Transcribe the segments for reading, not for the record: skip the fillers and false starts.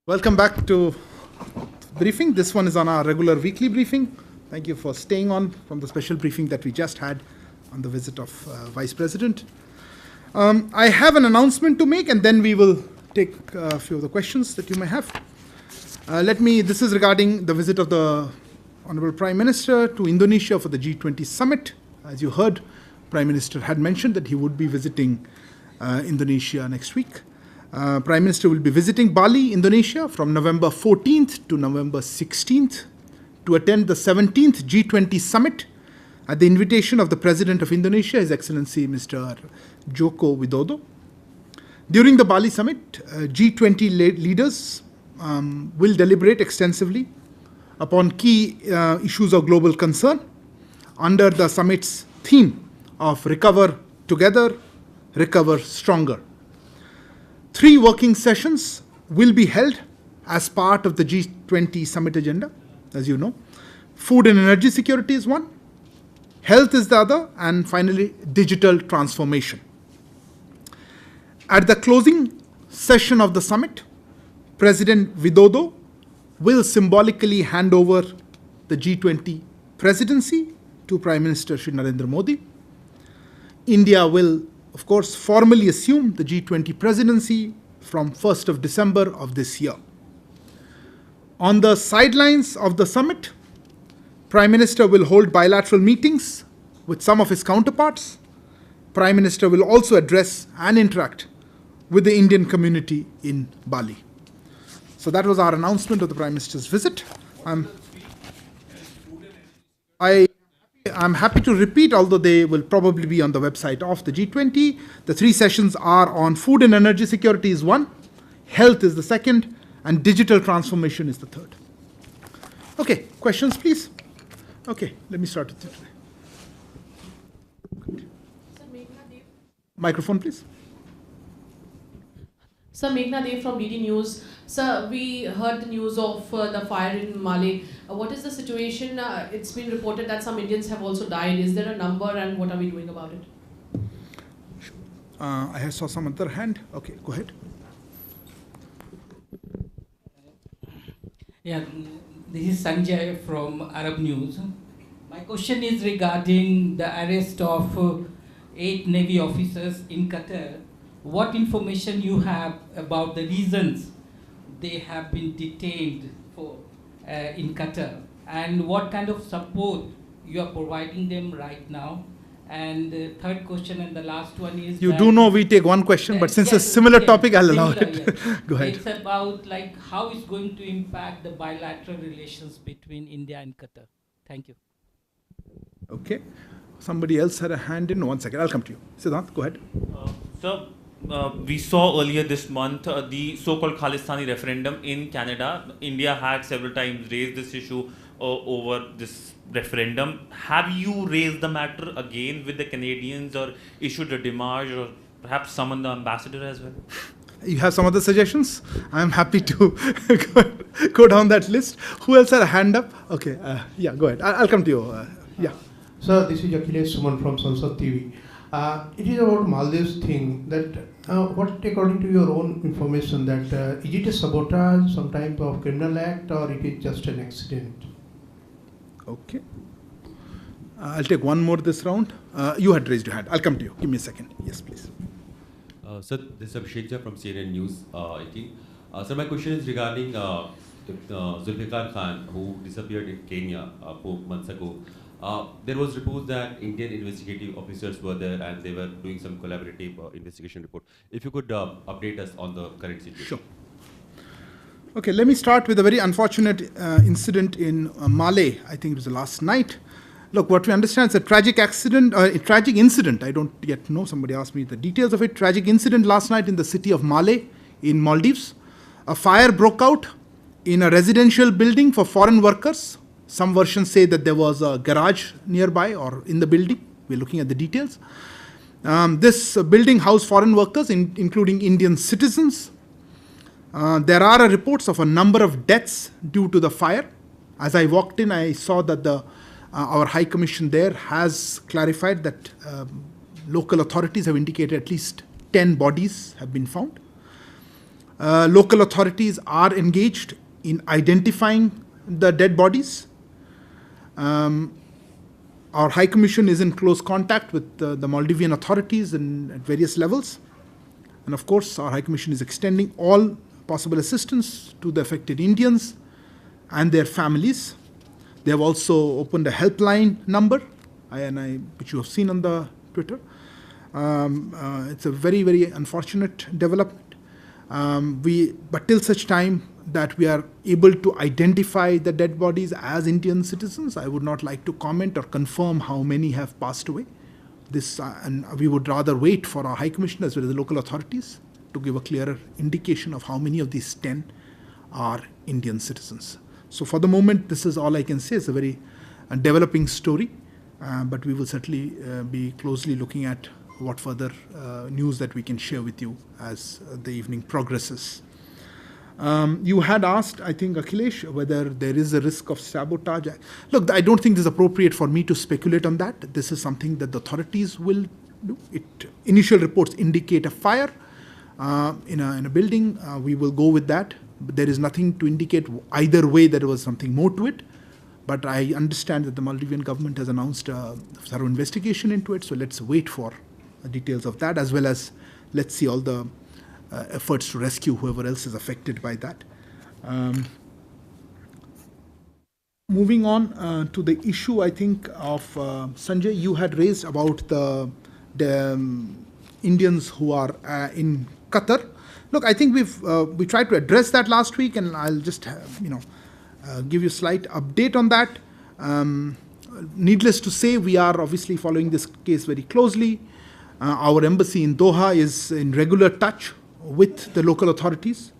Welcome back to briefing. This one is on our regular weekly briefing. Thank you for staying on from the special briefing that we just had on the visit of Vice President. I have an announcement to make, and then we will take a few of the questions that you may have. This is regarding the visit of the Honorable Prime Minister to Indonesia for the G20 summit. As you heard, Prime Minister had mentioned that he would be visiting Indonesia next week. Prime Minister will be visiting Bali, Indonesia from November 14th to November 16th to attend the 17th G20 summit at the invitation of the President of Indonesia, His Excellency Mr. Joko Widodo. During the Bali summit, G20 leaders will deliberate extensively upon key issues of global concern under the summit's theme of Recover Together, Recover Stronger. 3 working sessions will be held as part of the G20 summit agenda, as you know. Food and energy security is one, health is the other, and finally, digital transformation. At the closing session of the summit, President Widodo will symbolically hand over the G20 presidency to Prime Minister Shri Narendra Modi. India will, of course, formally assume the G20 presidency from 1st of December of this year. On the sidelines of the summit, Prime Minister will hold bilateral meetings with some of his counterparts. Prime Minister will also address and interact with the Indian community in Bali. So that was our announcement of the Prime Minister's visit. I'm happy to repeat, although they will probably be on the website of the G20. The 3 sessions are on food and energy security is one, health is the second, and digital transformation is the third. Okay, questions please. Okay, let me start with you. Microphone please. Sir, Meghna Dev from DD News. Sir, we heard the news of the fire in Mali. What is the situation? It's been reported that some Indians have also died. Is there a number, and what are we doing about it? I saw some other hand. Okay, go ahead. Yeah, this is Sanjay from Arab News. My question is regarding the arrest of 8 Navy officers in Qatar. What information you have about the reasons they have been detained for in Qatar, and what kind of support you are providing them right now? And the third question and the last one is, you do know we take one question, but since yes, a similar yes, topic, I'll allow similar, it. yes. Go ahead. It's about like how it's going to impact the bilateral relations between India and Qatar. Thank you. Okay. Somebody else had a hand in. 1 second. I'll come to you. Siddhant, go ahead. Sir, we saw earlier this month the so-called Khalistani referendum in Canada. India had several times raised this issue over this referendum. Have you raised the matter again with the Canadians, or issued a demarche, or perhaps summoned the ambassador as well? You have some other suggestions? I'm happy to go down that list. Who else had a hand up? Okay. Yeah, go ahead. I'll come to you. Yeah. Sir, this is Akhilesh Suman from Sansad TV. It is about Maldives thing that what, according to your own information, that is it a sabotage, some type of criminal act, or it is just an accident? Okay. I'll take one more this round. You had raised your hand. I'll come to you. Give me a second. Yes, please. Sir, this is Abhishek from CNN News 18. Sir, my question is regarding Zulfikar Khan, who disappeared in Kenya 4 months ago. There was reports that Indian investigative officers were there and they were doing some collaborative investigation report. If you could update us on the current situation. Sure. Okay, let me start with a very unfortunate incident in Male. I think it was the last night. Look, what we understand is a tragic accident, a tragic incident. I don't yet know. Somebody asked me the details of it. Tragic incident last night in the city of Male in Maldives. A fire broke out in a residential building for foreign workers. Some versions say that there was a garage nearby or in the building. We're looking at the details. This building housed foreign workers, including Indian citizens. There are reports of a number of deaths due to the fire. As I walked in, I saw that our High Commission there has clarified that local authorities have indicated at least 10 bodies have been found. Local authorities are engaged in identifying the dead bodies. Our High Commission is in close contact with the Maldivian authorities at various levels. And of course, our High Commission is extending all possible assistance to the affected Indians and their families. They have also opened a helpline number, which you have seen on the Twitter. It's a very, very unfortunate development. But till such time that we are able to identify the dead bodies as Indian citizens, I would not like to comment or confirm how many have passed away. And we would rather wait for our High Commission as well as the local authorities to give a clearer indication of how many of these 10 are Indian citizens. So for the moment, this is all I can say. It's a very developing story, but we will certainly be closely looking at what further news that we can share with you as the evening progresses. You had asked, I think, Akhilesh, whether there is a risk of sabotage. Look, I don't think this is appropriate for me to speculate on that. This is something that the authorities will do. Initial reports indicate a fire in a building. We will go with that. But there is nothing to indicate either way that there was something more to it. But I understand that the Maldivian government has announced a thorough investigation into it. So let's wait for details of that, as well as let's see all the efforts to rescue whoever else is affected by that. Moving on to the issue, I think, of Sanjay, you had raised about the Indians who are in Qatar. Look, I think we tried to address that last week, and I'll just give you a slight update on that. Needless to say, we are obviously following this case very closely. Our embassy in Doha is in regular touch with the local authorities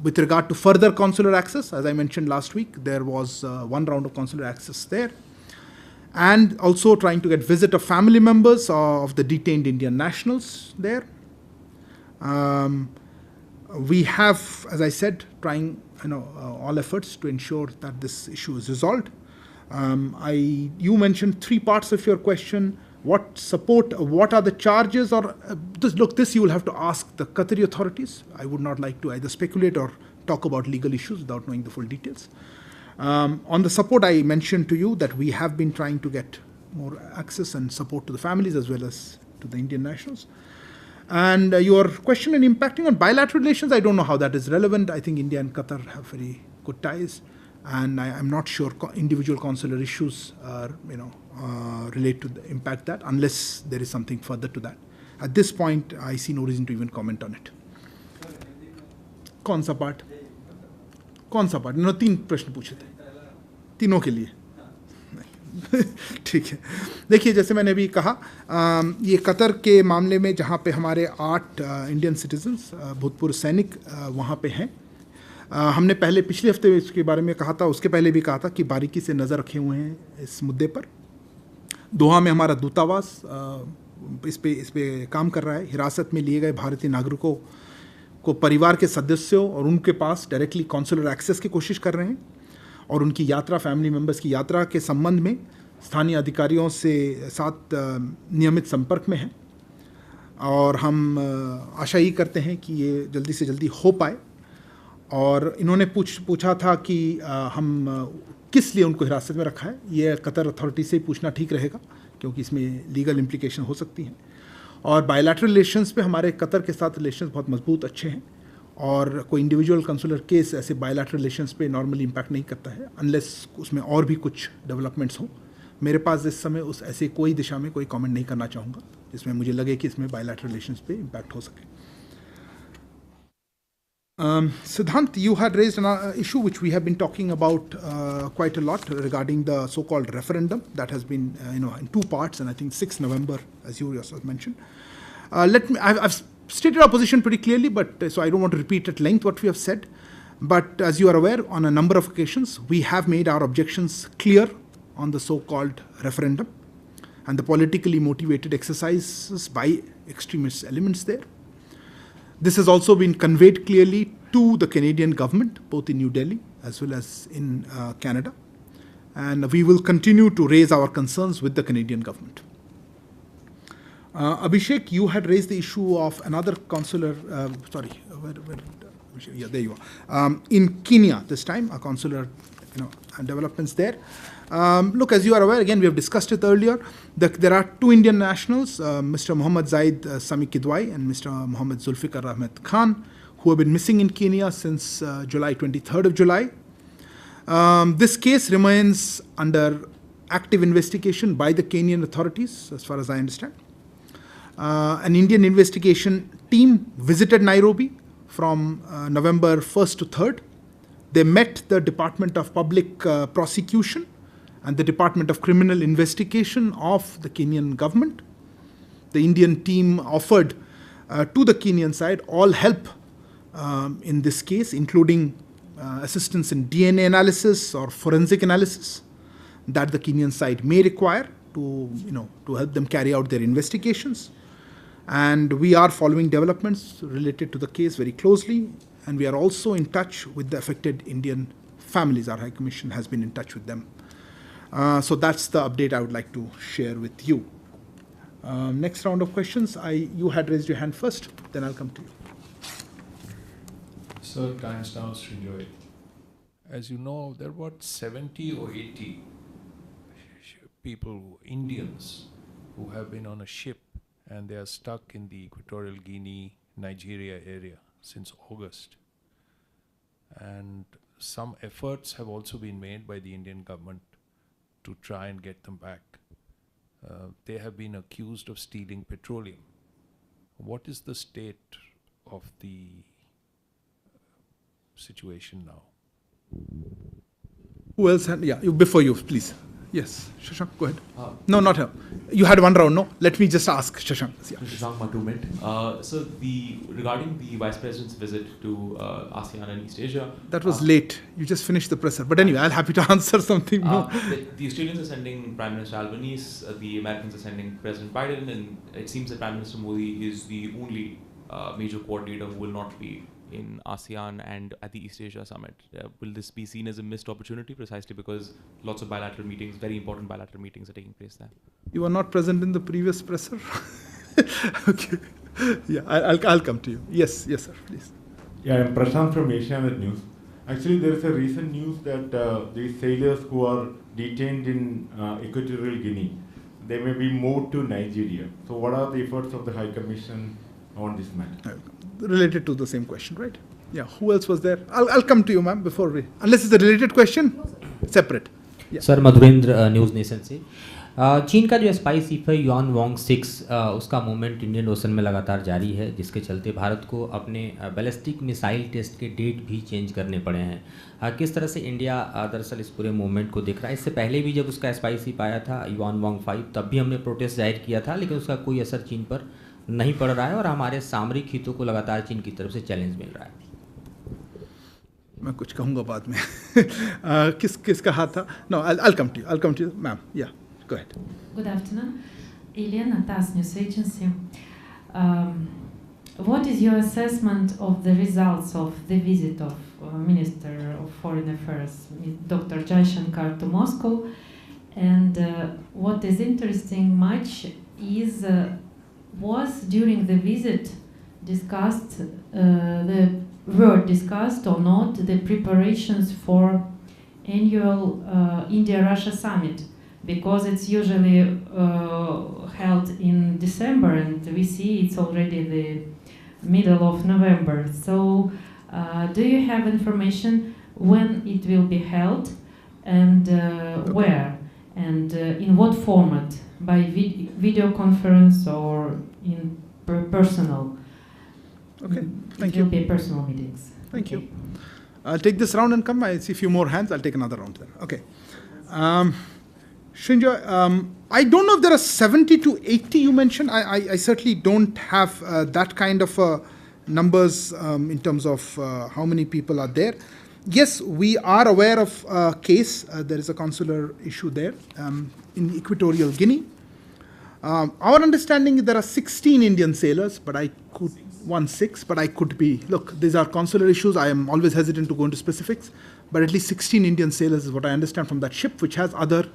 with regard to further consular access. As I mentioned last week, there was one round of consular access there, and also trying to get visit of family members of the detained Indian nationals there. We have, as I said, trying all efforts to ensure that this issue is resolved. You mentioned three parts of your question. What support, what are the charges, or this you will have to ask the Qatari authorities. I would not like to either speculate or talk about legal issues without knowing the full details. On the support, I mentioned to you that we have been trying to get more access and support to the families as well as to the Indian nationals. And your question on impacting on bilateral relations, I don't know how that is relevant. I think India and Qatar have very good ties, and I'm not sure individual consular issues relate to impact that, unless there is something further to that. At this point, I see no reason to even comment on it. कौन सा part? इन्होंने 3 प्रश्न पूछे थे, तीनों के लिए। ठीक है, देखिए, जैसे मैंने अभी कहा, ये कतर के मामले में जहाँ पे हमारे 8 इंडियन सिटीजन्स भूतपूर्व सैनिक वहाँ पे हैं, हमने पहले पिछले हफ्ते इसके बारे में कहा था, उसके पहले भी कहा था कि बारीकी से नज़र रखे हुए हैं इस मुद्दे पर। दोहा में हमारा दूतावास इस पे काम कर रहा है। हिरासत में लिए गए भारतीय नागरिकों को परिवार के सदस्यों और उनके पास डायरेक्टली कॉन्सुलर एक्सेस की कोशिश कर रहे हैं, और उनकी यात्रा, फैमिली मेम्बर्स की यात्रा के संबंध में स्थानीय अधिकारियों से साथ नियमित संपर्क में हैं, और हम आशा ही करते हैं कि ये जल्दी से जल्दी हो पाए। और इन्होंने पूछा था कि हम किस लिए उनको हिरासत में रखा है। ये कतर अथॉरिटी से पूछना ठीक रहेगा, क्योंकि इसमें लीगल इम्प्लीकेशन हो सकती हैं। और बायलैटरल रिलेशंस पे हमारे कतर के साथ रिलेशंस बहुत मजबूत अच्छे हैं, और कोई इंडिविजुअल कंसुलर केस ऐसे बायलैटरल रिलेशंस पे नॉर्मली इम्पैक्ट नहीं करता है, अनलेस उसमें और भी कुछ डेवलपमेंट्स हों। मेरे पास इस समय उस ऐसे कोई दिशा में कोई कमेंट नहीं करना चाहूँगा जिसमें मुझे लगे कि इसमें बायलैटरल रिलेशंस पे इम्पैक्ट हो सके। Siddhant, you had raised an issue which we have been talking about quite a lot regarding the so-called referendum that has been in 2 parts, and I think 6 November, as you yourself mentioned. I've stated our position pretty clearly, but so I don't want to repeat at length what we have said. But as you are aware, on a number of occasions, we have made our objections clear on the so-called referendum and the politically motivated exercises by extremist elements there. This has also been conveyed clearly to the Canadian government, both in New Delhi as well as in Canada. And we will continue to raise our concerns with the Canadian government. Abhishek, you had raised the issue of another consular, yeah, there you are. In Kenya this time, a consular, and developments there. Look, as you are aware, again, we have discussed it earlier, there are two Indian nationals, Mr. Mohammad Zaid Sami Kidwai and Mr. Mohammad Zulfikar Ahmed Khan, who have been missing in Kenya since July, 23rd of July. This case remains under active investigation by the Kenyan authorities, as far as I understand. An Indian investigation team visited Nairobi from November 1st to 3rd. They met the Department of Public Prosecution and the Department of Criminal Investigation of the Kenyan government. The Indian team offered to the Kenyan side all help in this case, including assistance in DNA analysis or forensic analysis that the Kenyan side may require to help them carry out their investigations. And we are following developments related to the case very closely, and we are also in touch with the affected Indian families. Our High Commission has been in touch with them. So that's the update I would like to share with you. Next round of questions. You had raised your hand first, then I'll come to you. Sir, time now, Srinjoy. As you know, there are about 70 or 80 people, Indians, who have been on a ship and they are stuck in the Equatorial Guinea, Nigeria area since August. And some efforts have also been made by the Indian government to try and get them back. They have been accused of stealing petroleum. What is the state of the situation now? Who else? Before you, please. Yes, Shashank, go ahead. No, not her. You had one round, no? Let me just ask Shashank. Yeah. Shashank Matumet. So regarding the Vice President's visit to ASEAN and East Asia... That was late. You just finished the presser. But anyway, I'll happy to answer something more. The Australians are sending Prime Minister Albanese, the Americans are sending President Biden, and it seems that Prime Minister Modi is the only major coordinator who will not be in ASEAN and at the East Asia Summit. Will this be seen as a missed opportunity precisely because lots of bilateral meetings, very important bilateral meetings are taking place there? You were not present in the previous presser? Okay. Yeah, I'll come to you. Yes, sir, please. Yeah, I'm Prashant from Asianet News. Actually, there is a recent news that these sailors who are detained in Equatorial Guinea, they may be moved to Nigeria. So what are the efforts of the High Commission on this matter? Related to the same question, right? Yeah, who else was there? I'll come to you, ma'am, before we... Unless it's a related question, separate. Yeah. Sir Madhurendra news nation से चीन का जो spy ship है yuan वांग 6 उसका movement Indian ocean में लगातार जारी है, जिसके चलते भारत को अपने बैलिस्टिक मिसाइल टेस्ट के डेट भी चेंज करने पड़े हैं। किस तरह से इंडिया दरअसल इस पूरे मूवमेंट को देख रहा है? इससे पहले भी जब उसका स्पाई शिप आया था युआन वांग 5, तब भी हमने प्रोटेस्ट जाहिर किया था, लेकिन उसका कोई असर चीन पर नहीं पड़ रहा है और हमारे सामरिक हितों को लगातार चीन की तरफ से चैलेंज मिल रहा है। मैं कुछ कहूँगा बाद में। किसका हाथ था? No, I'll come to you, ma'am. Yeah, go ahead. Good afternoon. Elena, TASS News Agency. What is your assessment of the results of the visit of Minister of Foreign Affairs, Dr. Jaishankar, to Moscow? And what is interesting much is was during the visit discussed, were discussed or not the preparations for annual India-Russia summit, because it's usually held in December and we see it's already the middle of November. So do you have information when it will be held and where and in what format? By video conference or in personal? Okay, thank you. It will be personal meetings. Thank you. I'll take this round and come. I see a few more hands. I'll take another round there. Okay. Srinjoy, I don't know if there are 70 to 80 you mentioned. I certainly don't have that kind of numbers in terms of how many people are there. Yes, we are aware of a case. There is a consular issue there in Equatorial Guinea. Our understanding is there are 16 Indian sailors, but I could be. Look, these are consular issues. I am always hesitant to go into specifics, but at least 16 Indian sailors is what I understand from that ship, which has other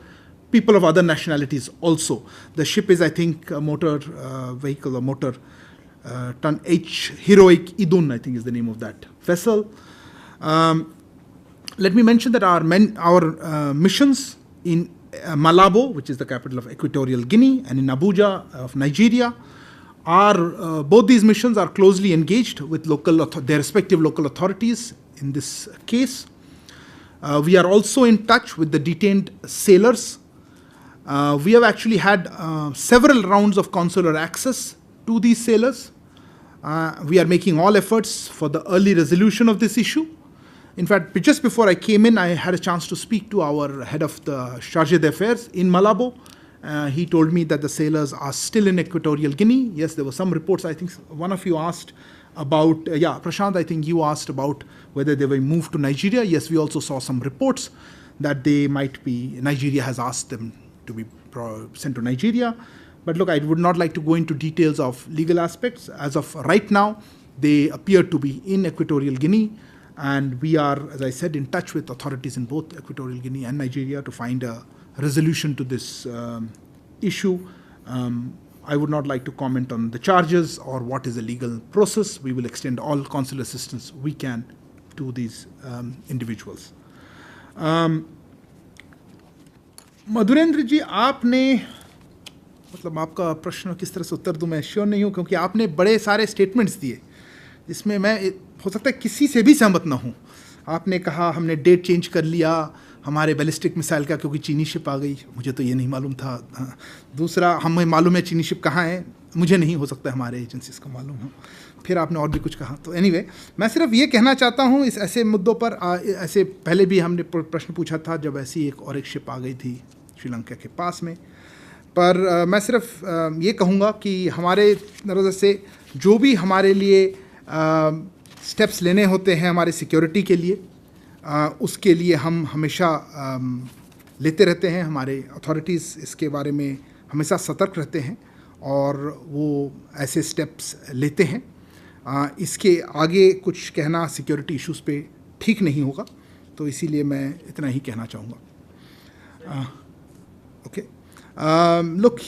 people of other nationalities also. The ship is, I think, a motor vehicle, a motor ton H Heroic Idun, I think is the name of that vessel. Let me mention that our missions in Malabo, which is the capital of Equatorial Guinea, and in Abuja of Nigeria, are both these missions are closely engaged with their respective local authorities in this case. We are also in touch with the detained sailors. We have actually had several rounds of consular access to these sailors. We are making all efforts for the early resolution of this issue. In fact, just before I came in, I had a chance to speak to our head of the Chargé d'Affaires in Malabo. He told me that the sailors are still in Equatorial Guinea. Yes, there were some reports. I think one of you asked about, Prashant, I think you asked about whether they were moved to Nigeria. Yes, we also saw some reports that they might be, Nigeria has asked them to be sent to Nigeria. But look, I would not like to go into details of legal aspects. As of right now, they appear to be in Equatorial Guinea. And we are, as I said, in touch with authorities in both Equatorial Guinea and Nigeria to find a resolution to this issue. I would not like to comment on the charges or what is the legal process. We will extend all consular assistance we can to these individuals. Madhurendra जी, आपने मतलब आपका प्रश्न किस तरह से उत्तर दूं मैं sure नहीं हूं, क्योंकि आपने बड़े सारे स्टेटमेंट्स दिए जिसमें मैं हो सकता है किसी से भी सहमत ना हूं. आपने कहा हमने डेट चेंज कर लिया हमारे बैलिस्टिक मिसाइल का क्योंकि चीनी शिप आ गई, मुझे तो ये नहीं मालूम था. दूसरा, हमें मालूम है चीनी शिप कहाँ है, मुझे नहीं हो सकता हमारे एजेंसीज को मालूम हो. फिर आपने और भी कुछ कहा. तो एनीवे, मैं सिर्फ ये कहना चाहता हूँ इस ऐसे मुद्दों पर, ऐसे पहले भी हमने प्रश्न पूछा था जब ऐसी एक शिप आ गई थी श्रीलंका के पास में. पर मैं सिर्फ ये कहूँगा कि हमारे नज़र से जो भी हमारे लिए स्टेप्स लेने होते हैं हमारे सिक्योरिटी के लिए, उसके लिए हम हमेशा लेते रहते हैं. हमारे अथॉरिटीज़ इसके बारे में हमेशा सतर्क रहते हैं और वो ऐसे स्टेप्स लेते हैं. इसके आगे कुछ कहना सिक्योरिटी इश्यूज़ पे ठीक नहीं होगा, तो इसीलिए मैं इतना ही कहना चाहूँगा. Okay. Look,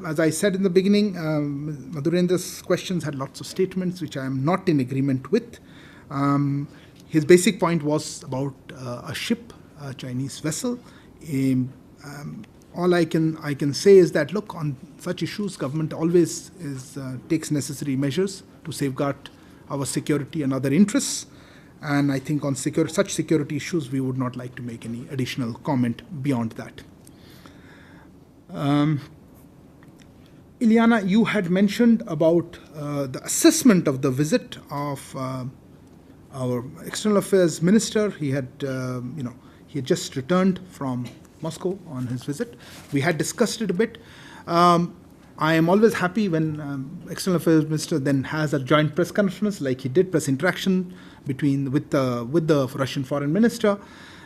as I said in the beginning, Madhurendra's questions had lots of statements which I am not in agreement with. His basic point was about a ship, a Chinese vessel. All I can say is that, look, on such issues, government always takes necessary measures to safeguard our security and other interests. And I think on such security issues, we would not like to make any additional comment beyond that. Ileana, you had mentioned about the assessment of the visit of our External Affairs Minister. He had, he had just returned from Moscow on his visit. We had discussed it a bit. I am always happy when External Affairs Minister then has a joint press conference, like he did, press interaction with the Russian Foreign Minister.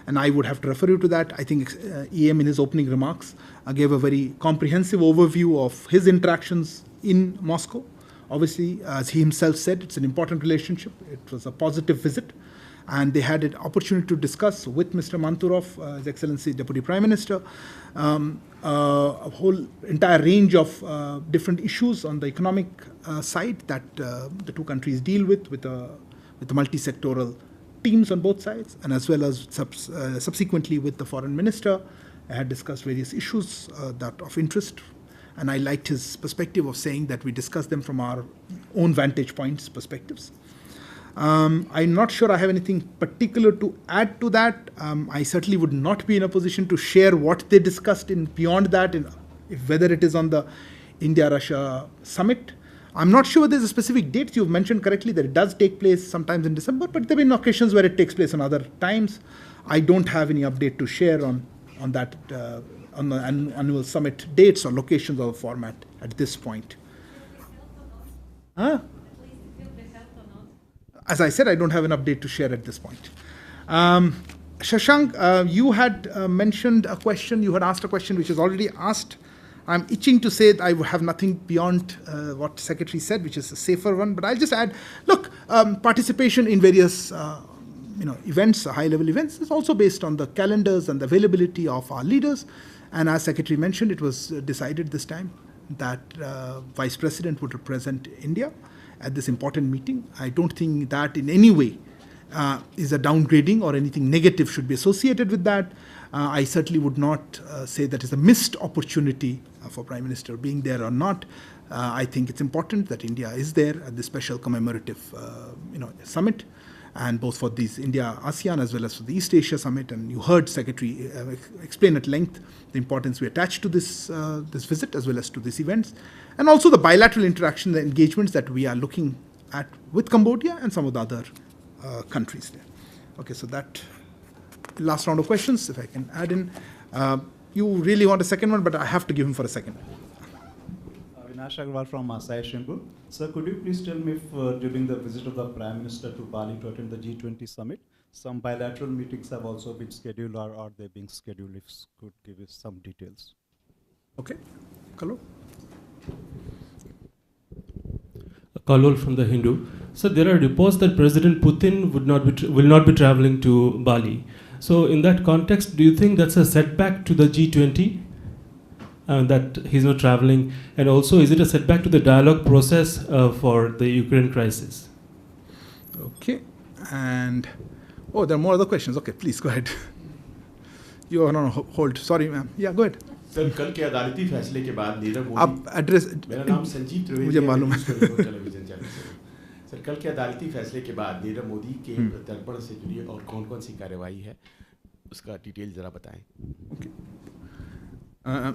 And I would have to refer you to that. I think EM in his opening remarks gave a very comprehensive overview of his interactions in Moscow. Obviously, as he himself said, it's an important relationship. It was a positive visit. And they had an opportunity to discuss with Mr. Manturov, His Excellency Deputy Prime Minister, a whole entire range of different issues on the economic side that the two countries deal with the multi-sectoral teams on both sides, and as well as subsequently with the foreign minister. I had discussed various issues that of interest, and I liked his perspective of saying that we discuss them from our own vantage points, perspectives. I'm not sure I have anything particular to add to that. I certainly would not be in a position to share what they discussed beyond that, whether it is on the India-Russia summit. I'm not sure there's a specific date. You've mentioned correctly that it does take place sometimes in December, but there have been occasions where it takes place on other times. I don't have any update to share on that, on the annual summit dates or locations or format at this point. As I said, I don't have an update to share at this point. Shashank, you had mentioned a question, you had asked a question which is already asked. I'm itching to say that I have nothing beyond what Secretary said, which is a safer one. But I'll just add, look, participation in various events, high-level events, is also based on the calendars and the availability of our leaders. And as Secretary mentioned, it was decided this time that Vice President would represent India. at this important meeting. I don't think that in any way is a downgrading or anything negative should be associated with that. I certainly would not say that is a missed opportunity for Prime Minister being there or not. I think it's important that India is there at this special commemorative summit, and both for these India-ASEAN as well as for the East Asia Summit. And you heard Secretary explain at length the importance we attach to this visit as well as to these events, and also the bilateral interaction, the engagements that we are looking at with Cambodia and some of the other countries there. Okay, so that last round of questions, if I can add in. You really want a second one, but I have to give him for a second. Avinash Agarwal from Masai Shimbu. Sir, could you please tell me if during the visit of the Prime Minister to Bali to attend the G20 summit, some bilateral meetings have also been scheduled, or are they being scheduled? If you could give us some details. Okay, Kalol. Kalol from the Hindu. So there are reports that President Putin will not be traveling to Bali. So in that context, do you think that's a setback to the G20? That he's not traveling, and also is it a setback to the dialogue process for the Ukraine crisis? Okay, and there are more other questions. Okay, please go ahead. You are on hold. Sorry, ma'am. Yeah, go ahead. Sir कल के अदालती फैसले के बाद नीरव मोदी, आप address, मेरा नाम संजीव त्रिवेदी, मुझे मालूम है। टेलीविजन चैनल से। सर कल के अदालती फैसले के बाद नीरव मोदी के प्रत्यर्पण से जुड़ी और कौन-कौन सी कार्यवाही है, उसका डिटेल जरा बताएं।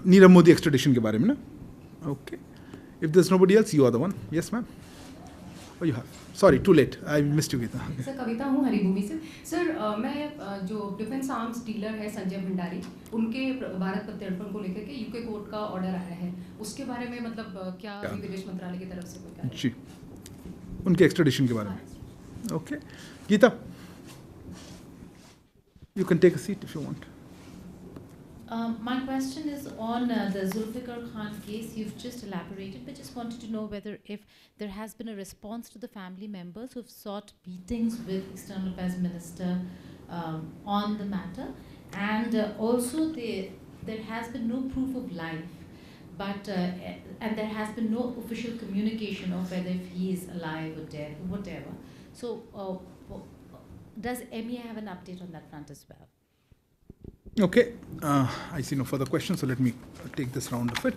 नीरव मोदी एक्स्ट्रेडिशन के बारे में ना? Okay. If there's nobody else, you are the one. Yes, ma'am. Oh, you have. Sorry, too late. I missed you, Geeta. Sir Kavita हूँ हरिभूमि से। सर मैं जो डिफेंस आर्म्स डीलर है संजय भंडारी, उनके भारत प्रत्यर्पण को लेकर के यूके कोर्ट का ऑर्डर आया है, उसके बारे में मतलब क्या विदेश मंत्रालय की तरफ से कोई कार्रवाई? जी, उनके एक्स्ट्रेडिशन के बारे में। Okay, Gita, you can take a seat if you want. My question is on the Zulfikar Khan case. You've just elaborated, but just wanted to know whether if there has been a response to the family members who've sought meetings with External Affairs Minister on the matter, and also there has been no proof of life, but and there has been no official communication of whether if he is alive or dead, whatever. So, does MEA have an update on that front as well? Okay, I see no further questions, so let me take this round of it.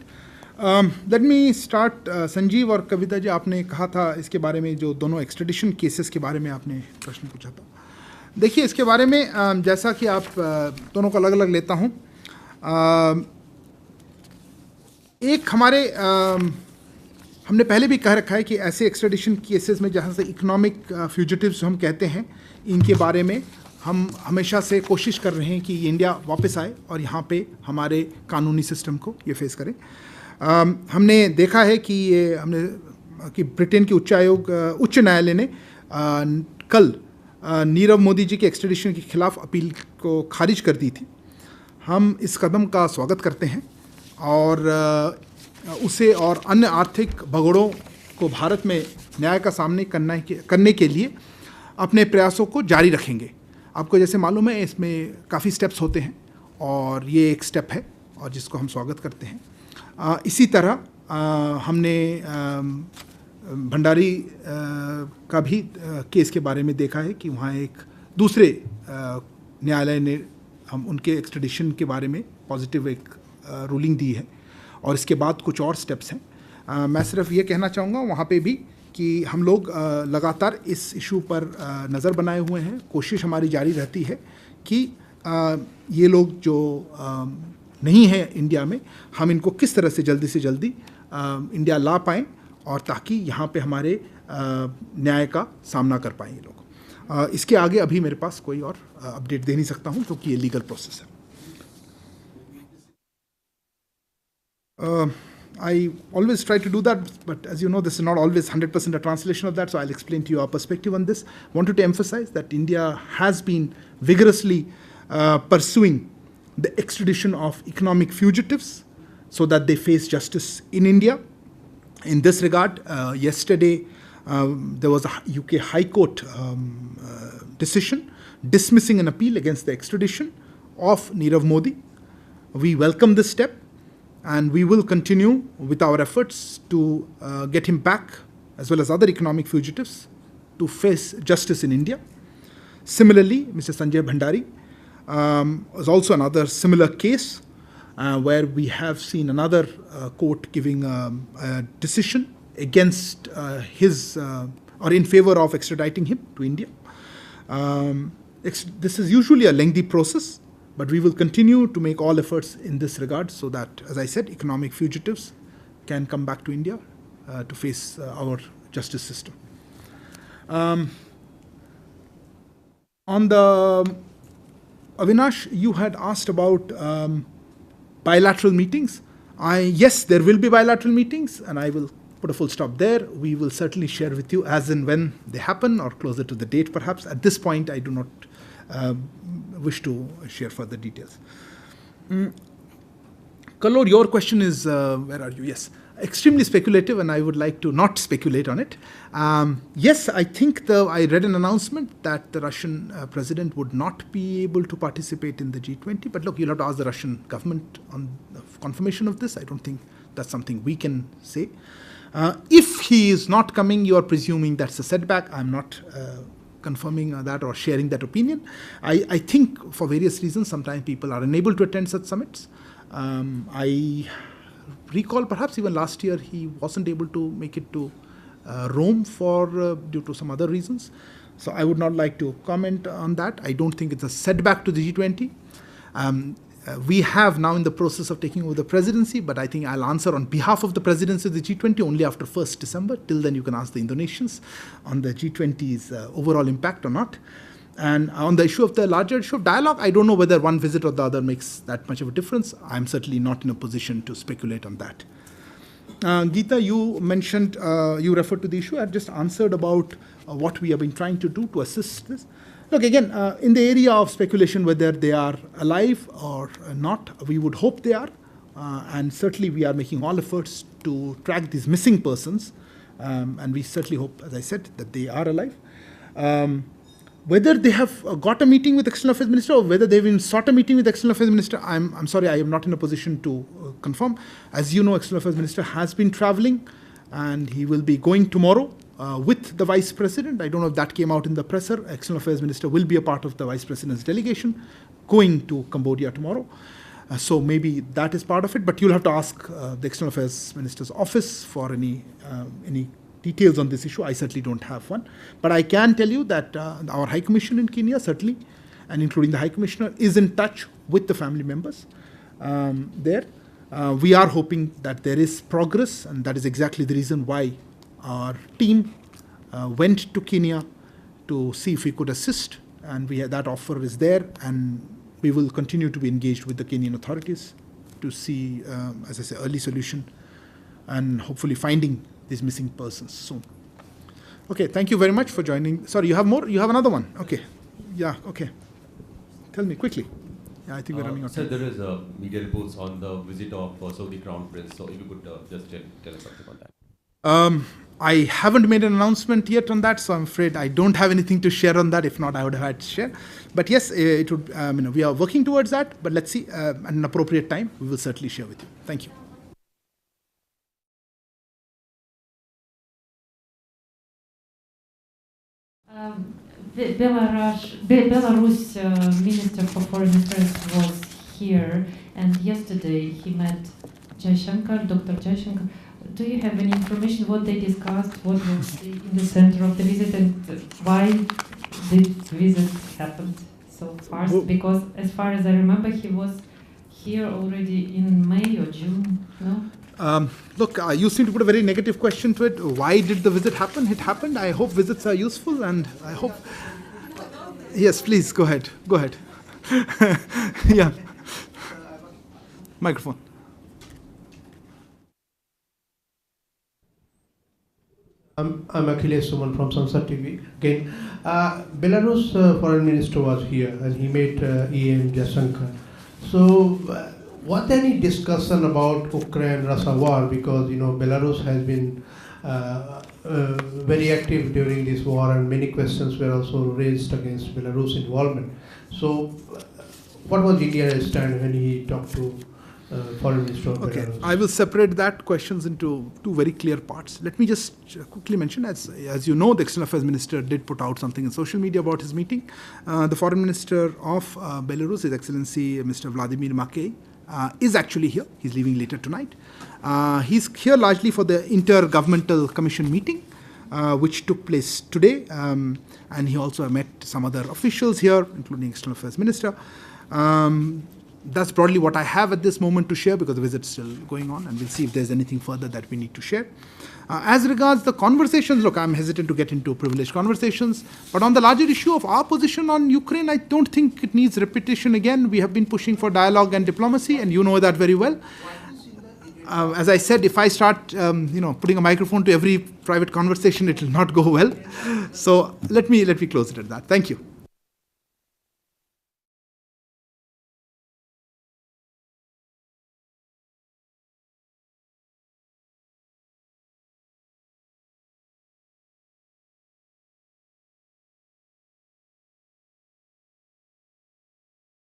Let me start. Sanjeev और कविता जी, आपने कहा था इसके बारे में, जो दोनों एक्स्ट्रेडिशन cases के बारे में आपने प्रश्न पूछा था। देखिए, इसके बारे में जैसा कि आप दोनों को अलग अलग लेता हूँ। एक हमारे हमने पहले भी कह रखा है कि ऐसे एक्स्ट्रेडिशन केसेस में जहाँ से इकोनॉमिक फ्यूजिटिव्स हम कहते हैं, इनके बारे में हम हमेशा से कोशिश कर रहे हैं कि ये इंडिया वापस आए और यहाँ पे हमारे कानूनी सिस्टम को ये फेस करें। हमने देखा है कि कि ब्रिटेन के उच्च न्यायालय ने कल नीरव मोदी जी के एक्स्ट्रेडिशन के खिलाफ अपील को खारिज कर दी थी। हम इस कदम का स्वागत करते हैं और उसे और अन्य आर्थिक भगोड़ों को भारत में न्याय का सामने करने के लिए अपने प्रयासों को जारी रखेंगे। आपको जैसे मालूम है, इसमें काफ़ी स्टेप्स होते हैं और ये एक स्टेप है और जिसको हम स्वागत करते हैं। इसी तरह हमने भंडारी का भी केस के बारे में देखा है कि वहाँ एक दूसरे न्यायालय ने हम उनके एक्स्ट्रेडिशन के बारे में पॉजिटिव एक रूलिंग दी है और इसके बाद कुछ और स्टेप्स हैं। मैं सिर्फ ये कहना चाहूँगा वहाँ पे भी कि हम लोग लगातार इस इशू पर नज़र बनाए हुए हैं। कोशिश हमारी जारी रहती है कि ये लोग जो नहीं हैं इंडिया में, हम इनको किस तरह से जल्दी इंडिया ला पाएँ और ताकि यहाँ पे हमारे न्याय का सामना कर पाएँ ये लोग। इसके आगे अभी मेरे पास कोई और अपडेट दे नहीं सकता हूँ क्योंकि ये लीगल प्रोसेस है। I always try to do that, but as you know, this is not always 100% a translation of that, so I'll explain to you our perspective on this. Wanted to emphasize that India has been vigorously pursuing the extradition of economic fugitives so that they face justice in India. In this regard, yesterday there was a UK High Court decision dismissing an appeal against the extradition of Nirav Modi. We welcome this step, and we will continue with our efforts to get him back as well as other economic fugitives, to face justice in India. Similarly, Mr. Sanjay Bhandari was also another similar case where we have seen another court giving a decision against his or in favor of extraditing him to India. This is usually a lengthy process, but we will continue to make all efforts in this regard so that, as I said, economic fugitives can come back to India to face our justice system. On the Avinash, you had asked about bilateral meetings. Yes, there will be bilateral meetings, and I will put a full stop there. We will certainly share with you as and when they happen, or closer to the date perhaps. At this point, I do not wish to share further details. Kalor, your question is, where are you? Yes, extremely speculative, and I would like to not speculate on it. Yes, I think I read an announcement that the Russian president would not be able to participate in the G20, but look, you'll have to ask the Russian government on the confirmation of this. I don't think that's something we can say. If he is not coming, you are presuming that's a setback. I'm not confirming that or sharing that opinion. I think for various reasons, sometimes people are unable to attend such summits. I recall perhaps even last year he wasn't able to make it to Rome due to some other reasons. So I would not like to comment on that. I don't think it's a setback to the G20. We have now in the process of taking over the presidency, but I think I'll answer on behalf of the presidency of the G20 only after 1st December. Till then, you can ask the Indonesians on the G20's overall impact or not. And on the issue of the larger issue of dialogue, I don't know whether one visit or the other makes that much of a difference. I'm certainly not in a position to speculate on that. Geeta, you mentioned, you referred to the issue. I've just answered about what we have been trying to do to assist this. Look, again, in the area of speculation whether they are alive or not, we would hope they are. And certainly we are making all efforts to track these missing persons. And we certainly hope, as I said, that they are alive. Whether they have got a meeting with External Affairs Minister or whether they've even sought a meeting with External Affairs Minister, I'm sorry, I am not in a position to confirm. As you know, External Affairs Minister has been traveling and he will be going tomorrow with the Vice President. I don't know if that came out in the presser. External Affairs Minister will be a part of the Vice President's delegation going to Cambodia tomorrow. So maybe that is part of it, but you'll have to ask the External Affairs Minister's office for any details on this issue. I certainly don't have one. But I can tell you that our High Commission in Kenya, certainly, and including the High Commissioner, is in touch with the family members there. We are hoping that there is progress, and that is exactly the reason why our team went to Kenya to see if we could assist, and that offer is there, and we will continue to be engaged with the Kenyan authorities to see, as I say, early solution and hopefully finding these missing persons soon. Okay, thank you very much for joining. Sorry, you have more? You have another one? Okay. Yeah, okay. Tell me quickly. Yeah, I think we're running out of time. Sir, there is media reports on the visit of Saudi Crown Prince. So if you could just tell us something about that. I haven't made an announcement yet on that, so I'm afraid I don't have anything to share on that. If not, I would have had to share. But yes, it would. We are working towards that. But let's see. At an appropriate time, we will certainly share with you. Thank you. Belarus Minister for Foreign Affairs was here, and yesterday he met Dr. Jaishankar. Do you have any information what they discussed, what was in the center of the visit, and why this visit happened so fast? Because as far as I remember, he was here already in May or June, no? Look, you seem to put a very negative question to it. Why did the visit happen? It happened. I hope visits are useful, and I hope... Yes, please, go ahead. Go ahead. Yeah. Microphone. I'm Akhilesh Suman from Sansad TV. Again, Belarus foreign minister was here and he met EM Jaishankar. So, was there any discussion about Ukraine-Russia war? Because Belarus has been very active during this war, and many questions were also raised against Belarus involvement. So, what was India's stand when he talked to Foreign Minister of Okay, Belarus? I will separate that questions into two very clear parts. Let me just quickly mention, as you know, the External Affairs Minister did put out something in social media about his meeting. The Foreign Minister of Belarus, His Excellency Mr. Vladimir Makey, is actually here. He's leaving later tonight. He's here largely for the Intergovernmental Commission meeting, which took place today, and he also met some other officials here, including External Affairs Minister. That's broadly what I have at this moment to share, because the visit's still going on, and we'll see if there's anything further that we need to share. As regards the conversations, look, I'm hesitant to get into privileged conversations, but on the larger issue of our position on Ukraine, I don't think it needs repetition again. We have been pushing for dialogue and diplomacy, and you know that very well. As I said, if I start putting a microphone to every private conversation, it will not go well. So let me close it at that. Thank you.